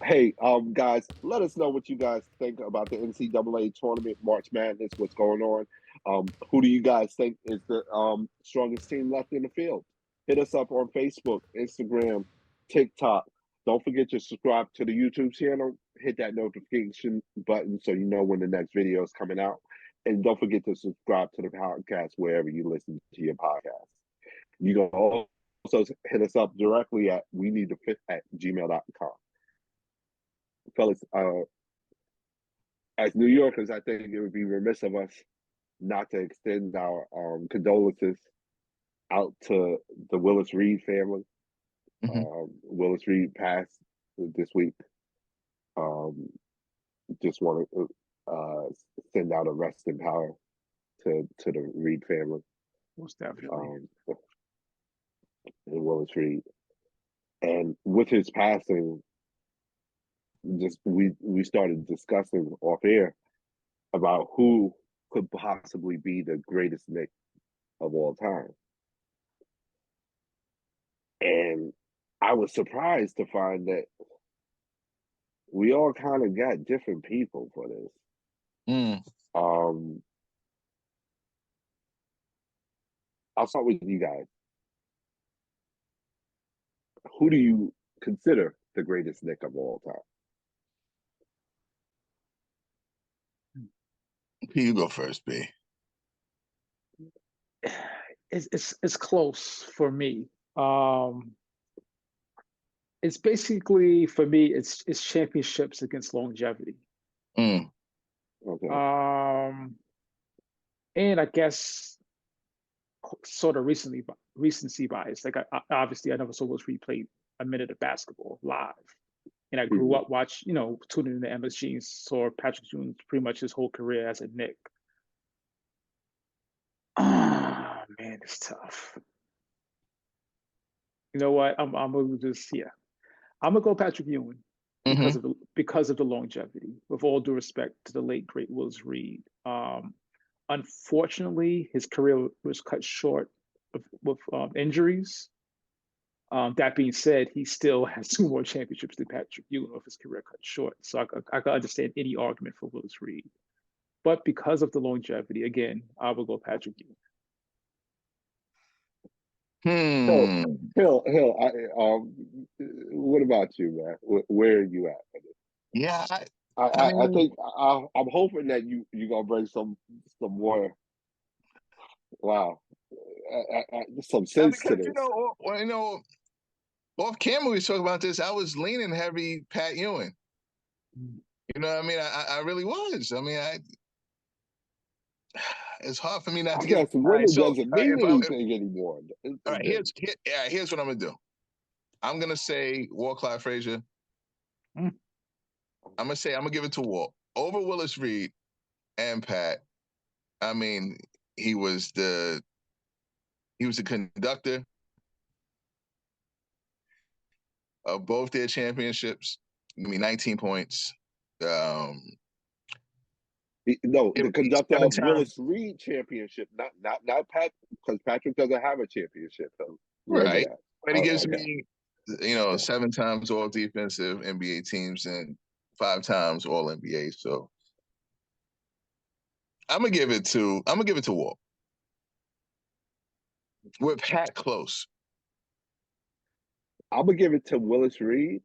Hey, guys, let us know what you guys think about the NCAA tournament, March Madness, what's going on. Who do you guys think is the strongest team left in the field? Hit us up on Facebook, Instagram, TikTok. Don't forget to subscribe to the YouTube channel. Hit that notification button so you know when the next video is coming out. And don't forget to subscribe to the podcast wherever you listen to your podcast. You can also hit us up directly at weneedtofit@gmail.com. Fellas, as New Yorkers, I think it would be remiss of us not to extend our condolences out to the Willis Reed family. Willis Reed passed this week. Just want to send out a rest in power to the Reed family. Most definitely. Willis Reed, and with his passing, just we started discussing off air about who could possibly be the greatest Knick of all time. And I was surprised to find that we all kind of got different people for this. I'll start with you guys. Who do you consider the greatest Knick of all time? You go first, B. It's close for me. It's basically for me. It's championships against longevity. Okay. And I guess sort of recency bias. Like obviously I never saw Willis Reed play a minute of basketball live, and I grew up tuning into MSG and saw Patrick Ewing pretty much his whole career as a Knick. Oh man, it's tough. You know what? I'm gonna I'm gonna go Patrick Ewing because of the longevity. With all due respect to the late great Willis Reed, unfortunately his career was cut short with injuries. That being said, he still has 2 more championships than Patrick Ewing with his career cut short. So I can understand any argument for Willis Reed, but because of the longevity, again, I will go Patrick Ewing. Hill, what about you, man? Where are you at? Yeah, I think I'm hoping that you're gonna bring some more. Wow, some sense to this. Off camera we was talking about this. I was leaning heavy Pat Ewing. You know what I mean? I really was. I mean, it's hard for me not to guess winning doesn't mean anything anymore. All right, here's what I'm gonna do. I'm gonna say Walt Clyde Frazier. I'm gonna give it to Walt over Willis Reed and Pat. I mean, he was the conductor of both their championships. I mean, 19 points. The conductor of Willis Reed championship, not Pat, because Patrick doesn't have a championship. So right, but he gives me, 7 times all defensive NBA teams and 5 times all NBA. So I'm gonna give it to Walt. With Pat close. I'm gonna give it to Willis Reed,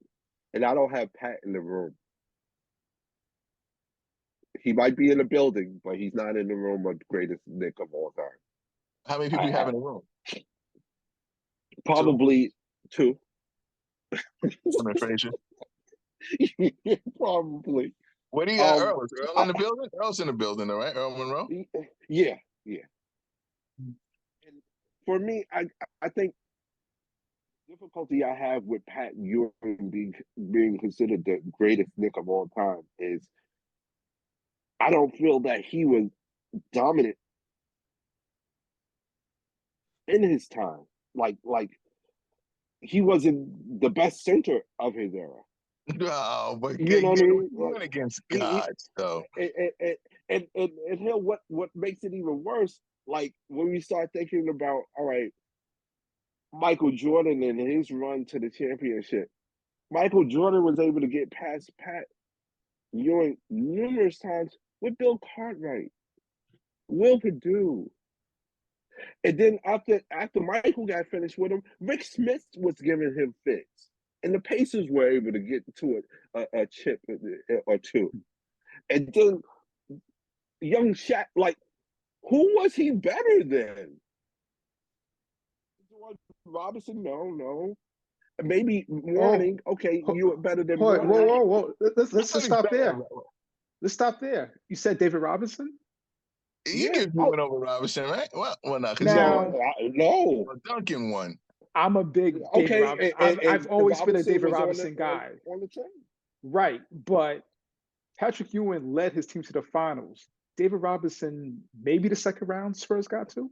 and I don't have Pat in the room. He might be in the building, but he's not in the room of the greatest Knick of all time. How many people you have in the room? Probably 2. Frazier. Probably. What do you got, Um, Earl? Is Earl in the building? Earl's in the building, all right? Earl Monroe? Yeah, yeah. And for me, I think the difficulty I have with Pat Ewing being considered the greatest Knick of all time is I don't feel that he was dominant in his time. Like he wasn't the best center of his era. No, but You know what I mean? you went against He, gods, though. and hell, what makes it even worse? Like when we start thinking about, all right, Michael Jordan and his run to the championship. Michael Jordan was able to get past Pat Ewing numerous times with Bill Cartwright, Will Perdue. And then after Michael got finished with him, Rick Smith was giving him fits. And the Pacers were able to get to a chip or two. And then young Shaq, like, who was he better than? Robinson? No. Maybe Warning. Okay, you were better than Warning. Whoa. Let's just stop there. Let's stop there. You said David Robinson? You give Ewing over Robinson, right? Well, no, because no. Duncan won. I'm a big David Robinson. I've always been a David Robinson guy. On the train. Right, but Patrick Ewing led his team to the finals. David Robinson, maybe the second round Spurs got to.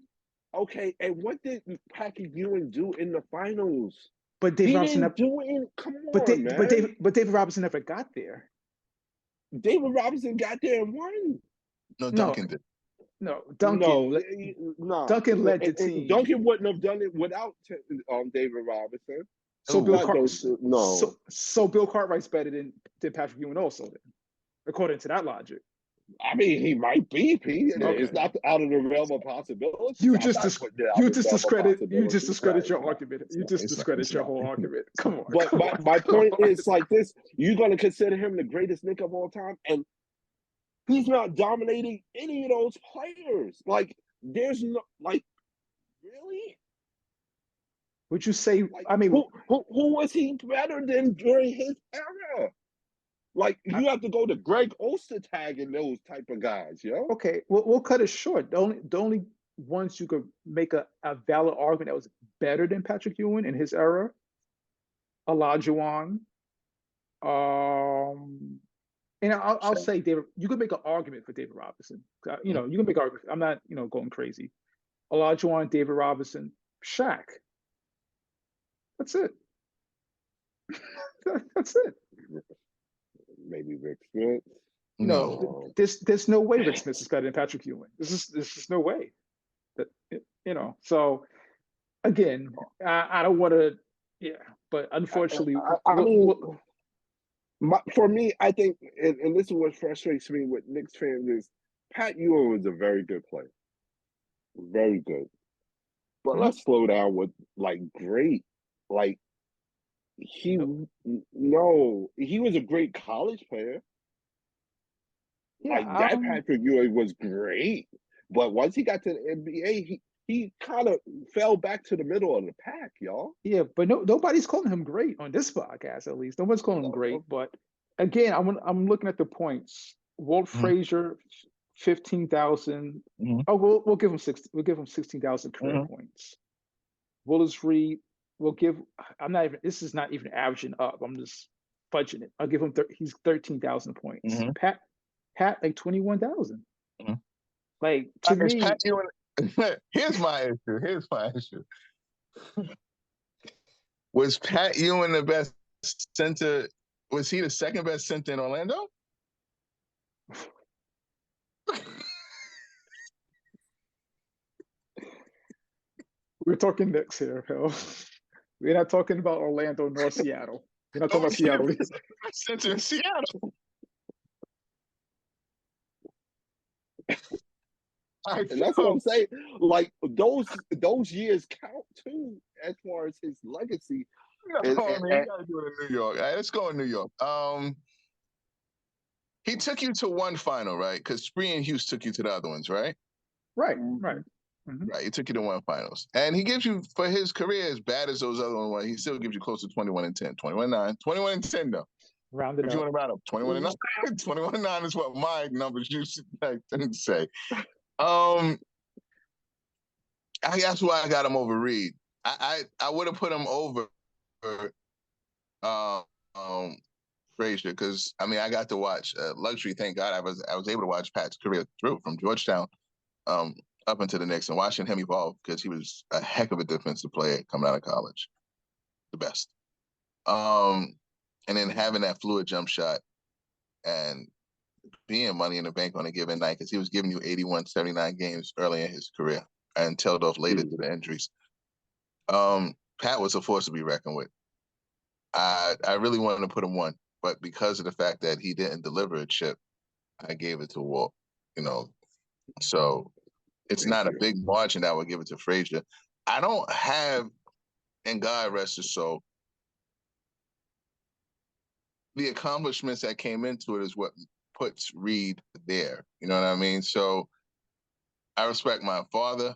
Okay, and what did Patrick Ewing do in the finals? But David Robinson didn't do it. Come on, man. But David Robinson never got there. David Robinson got there and won. No, Duncan did. No, Duncan. No. Duncan led the team. Duncan wouldn't have done it without David Robinson. So Bill Cartwright's better than Patrick Ewing also, then, according to that logic. I mean, he might be. It's not out of the realm of possibility. You just discredit your argument. You just discredit your whole argument. Come on. But my point is like this: you're going to consider him the greatest Knick of all time, and he's not dominating any of those players. Like, there's no really. Would you say? Like, I mean, who was he better than during his era? Like, you have to go to Greg Ostertag and those type of guys, yo. Okay, we'll cut it short. The only ones you could make a valid argument that was better than Patrick Ewing in his era, Olajuwon. And I'll say David. You could make an argument for David Robinson. You can make an argument. I'm not going crazy. Olajuwon, David Robinson, Shaq. That's it. That's it. Maybe Rick Smith. No, there's no way Rick Smith is better than Patrick Ewing. There's just no way. So again, I don't want to. Yeah, but unfortunately, for me, I think, and this is what frustrates me with Knicks fans is Pat Ewing was a very good player, very good. But let's slow down with great, he was a great college player. Yeah, Patrick Ewing was great, but once he got to the NBA, he kind of fell back to the middle of the pack, y'all. Yeah, but nobody's calling him great on this podcast. At least nobody's calling him great. But again, I'm looking at the points. Walt Frazier, 15,000. Oh, we'll give him 60. We'll give him 16,000 career points. Willis Reed. This is not even averaging up. I'm just fudging it. I'll give him, he's 13,000 points. Pat, 21,000. Like, to me. Pat Ewing, here's my issue. Was Pat Ewing the best center? Was he the second best center in Orlando? We're talking Knicks here, hell. We're not talking about Orlando nor Seattle. We're not talking about Seattle. Center in Seattle. And that's what I'm saying. Like, those years count too, as far as his legacy. You gotta do it in New York. All right, let's go in New York. He took you to one final, right? Because Spree and Hughes took you to the other ones, right? Right. Right, he took you to 1 finals. And he gives you, for his career, as bad as those other ones, he still gives you close to 21-10. 21-9. 21-10, though. Rounded If up. you want to round up, 21-9. 21-9 is what my numbers used to say. That's why I got him over Reed. I would have put him over Frazier because I got to watch luxury. Thank God I was able to watch Pat's career through from Georgetown up into the Knicks and watching him evolve because he was a heck of a defensive player coming out of college, the best. And then having that fluid jump shot and being money in the bank on a given night because he was giving you 81, 79 games early in his career and tailed off later due to injuries. Pat was a force to be reckoned with. I really wanted to put him 1, but because of the fact that he didn't deliver a chip, I gave it to Walt. So it's not a big margin that I would give it to Frazier. I don't have, and God rest his soul, the accomplishments that came into it is what puts Reed there. You know what I mean? So I respect my father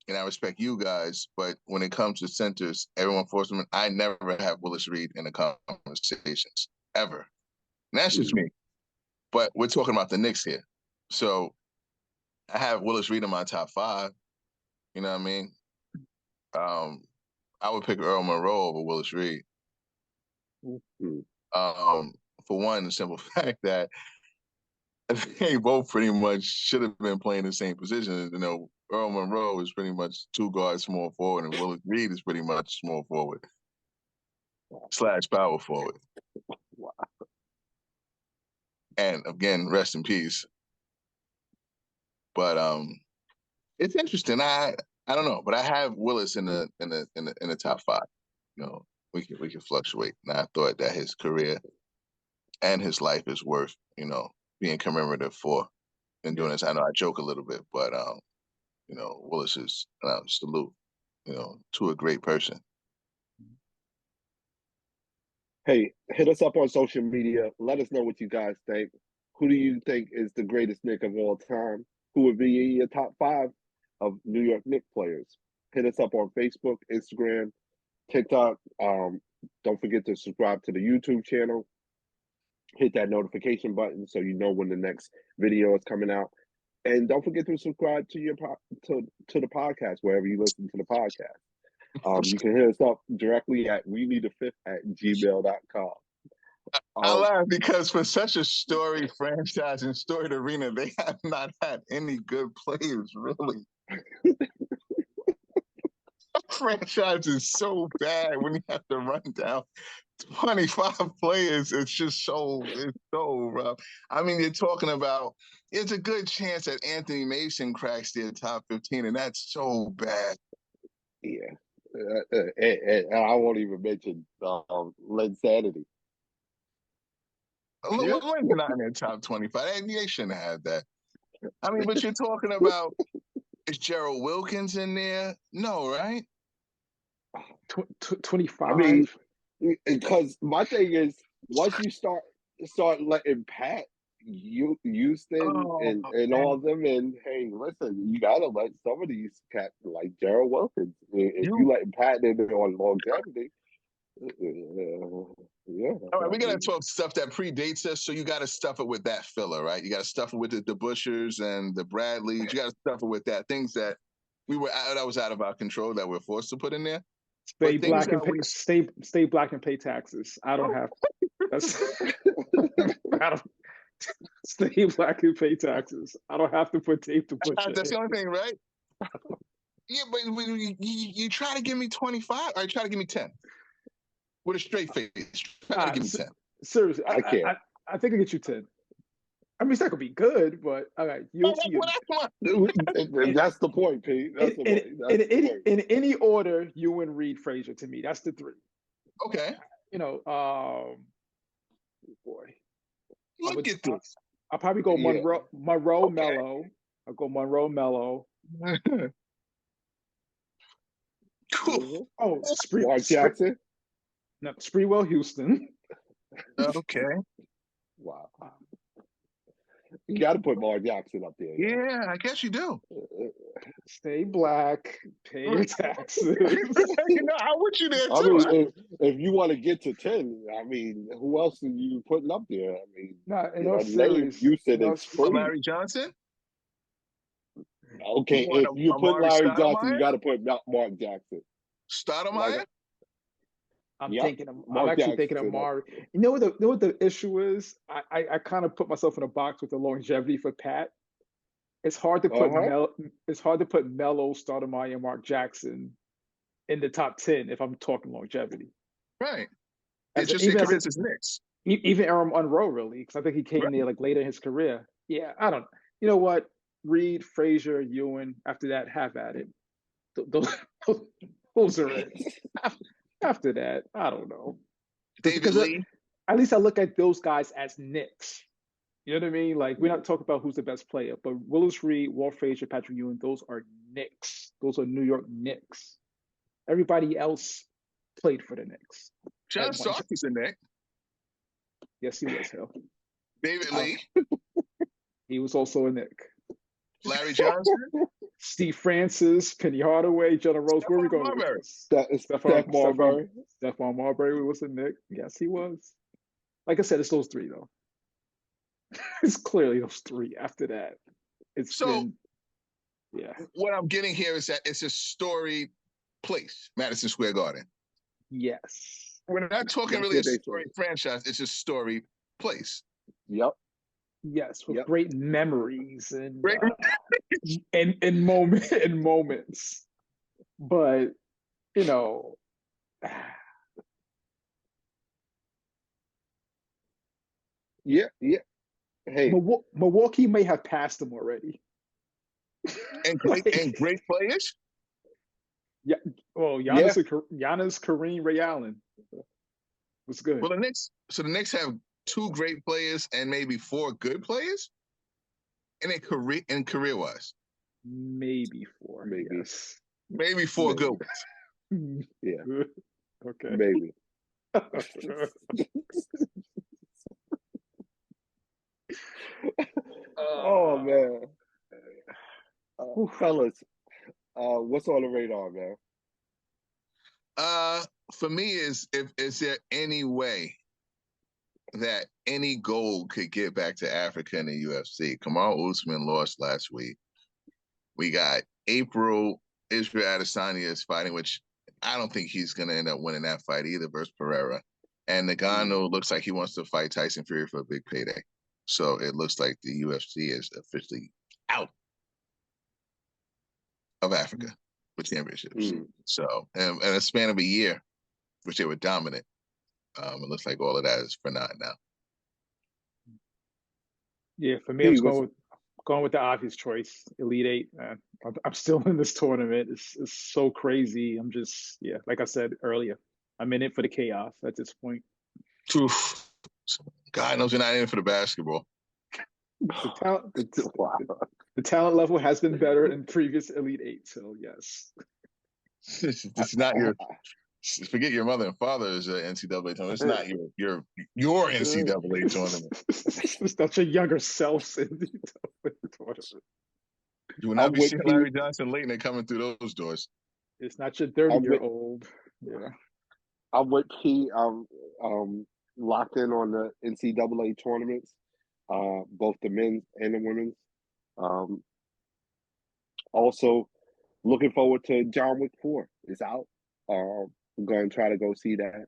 and I respect you guys, but when it comes to centers, everyone forced him. I never have Willis Reed in the conversations, ever. And that's just me. But we're talking about the Knicks here. So I have Willis Reed in my top 5. You know what I mean? I would pick Earl Monroe over Willis Reed. For one, the simple fact that they both pretty much should have been playing the same position. Earl Monroe is pretty much 2 guards, small forward, and Willis Reed is pretty much small forward / power forward. Wow. And again, rest in peace. But it's interesting. I don't know, but I have Willis in the top 5. We can fluctuate. And I thought that his career and his life is worth, being commemorative for and doing this. I know I joke a little bit, but Willis is salute, to a great person. Hey, hit us up on social media. Let us know what you guys think. Who do you think is the greatest Knick of all time? Who would be in your top 5 of New York Knicks players? Hit us up on Facebook, Instagram, TikTok. Don't forget to subscribe to the YouTube channel. Hit that notification button so you know when the next video is coming out. And don't forget to subscribe to your to the podcast wherever you listen to the podcast. You can hit us up directly at weneedafifth@gmail.com. I laugh because for such a storied franchise and storied arena, they have not had any good players, really. Franchise is so bad when you have to run down 25 players. It's so rough. You're talking about, it's a good chance that Anthony Mason cracks their top 15, and that's so bad. Yeah. And I won't even mention Len Sanity. Lynn's not in their top 25. They shouldn't have that. But you're talking about, is Gerald Wilkins in there? No, right? 25. Because my thing is, once you start letting Pat, Houston, and all of them, and hey, listen, you gotta let some of these cats like Gerald Wilkins. If you letting Pat in on longevity, yeah. All right, we gotta talk stuff that predates us, so you gotta stuff it with that filler, right? You gotta stuff it with the Bushers and the Bradleys. You gotta stuff it with that, things that was out of our control that we're forced to put in there. Stay black and pay, stay black and pay taxes. I don't have. That's. Stay black and pay taxes. I don't have to put tape to put. That's the only thing, right? Yeah, but you try to give me 25, or you try to give me 10 with a straight face. Try to give me 10. Seriously, I can't. I think I get you 10. It's not gonna be good, but all right. That's the point, Pete. That's the point. In any order, you and Reed, Frazier to me. That's the 3. Okay. Boy. Look at this. I'll probably go Monroe, okay. Mello. I'll go Monroe, Mello. Cool. Oh, Mark Jackson. No, Sprewell Houston. Okay. Wow. You got to put Mark Jackson up there. Yeah, I guess you do. Stay black, pay your taxes. I want you there too. I mean, if you want to get to 10, I mean, who else are you putting up there? I mean, Nah, in all serious, Houston is free. Larry Johnson. Okay, if you put Larry Johnson, you got to put Mark Jackson. Stoudemire? I'm actually thinking of Mari. You know what the issue is? I kind of put myself in a box with the longevity for Pat. It's hard to put Melo, Stoudemire, and Mark Jackson in the top 10 if I'm talking longevity. Right. It's just his Knicks. Even Aaron Monroe, really, because I think he came there like later in his career. Yeah, I don't know. You know what? Reed, Frazier, Ewing. After that, have at it. Those are it. After that, I don't know. David Lee. At least I look at those guys as Knicks. You know what I mean? Like, we're not talking about who's the best player, but Willis Reed, Walt Frazier, Patrick Ewing, those are Knicks. Those are New York Knicks. Everybody else played for the Knicks. John Starkey's a Knick. Yes, he was. Hell. David Lee. He was also a Knick. Larry Johnson. Steve Francis, Penny Hardaway, Jenna Rose. Where are we going with this? Stephon Marbury was a Knick. Yes, he was. Like I said, it's those three, though. It's clearly those three. After that, what I'm getting here is that it's a storied place, Madison Square Garden. Yes. We're not talking really a storied franchise. It's a storied place. Yep. Yes, with great memories and moments. But yeah. Hey, Milwaukee may have passed them already. And great players. Yeah. Well, Giannis, Kareem, Ray Allen was good. Well, the Knicks have 2 great players and maybe 4 good players in career-wise. Maybe 4. Maybe. Yes. Maybe 4 good ones. Yeah. Okay. Maybe. Oh man. Fellas, what's on the radar, man? For me, is there any way that any gold could get back to Africa in the UFC? Kamal Usman lost last week. We got Israel Adesanya is fighting, which I don't think he's going to end up winning that fight either versus Pereira. And Ngannou looks like he wants to fight Tyson Fury for a big payday. So it looks like the UFC is officially out of Africa with championships. So, in a span of a year, which they were dominant, it looks like all of that is for naught now. Yeah, for me, I'm going with the obvious choice, Elite Eight. I'm still in this tournament. It's so crazy. I'm just, like I said earlier, I'm in it for the chaos at this point. Oof. God knows you're not in it for the basketball. The talent level has been better in previous Elite Eight, so yes. It's not your. Forget your mother and father's NCAA tournament. It's not your NCAA tournament. It's not your younger self's NCAA tournament. You will not be seeing Larry Johnson late and coming through those doors. It's not your 30-year-old. Yeah. I'm with P. Locked in on the NCAA tournaments, both the men's and the women's. Also, looking forward to John Wick 4. It's out. I'm going to try to go see that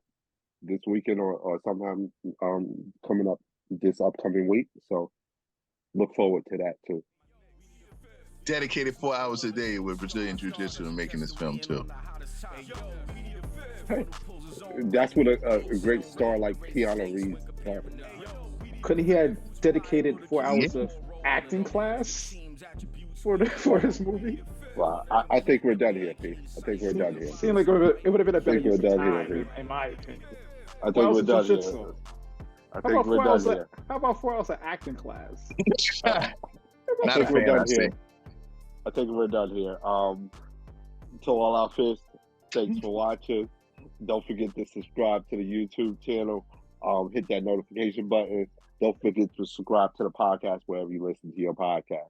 this weekend or sometime coming up this upcoming week. So look forward to that too. Dedicated 4 hours a day with Brazilian Jiu-Jitsu and making this film too. That's what a great star like Keanu Reeves had. Couldn't he have dedicated 4 hours of acting class for his movie? Well, I think we're done here, Pete. I think we're done here. Seemed like it would have been a better use of time, in my opinion. I think we're done here. I think we're done here. How about 4 hours of acting class? I think we're done here. I think we're done here. To all our fans, thanks for watching. Don't forget to subscribe to the YouTube channel. Hit that notification button. Don't forget to subscribe to the podcast wherever you listen to your podcast.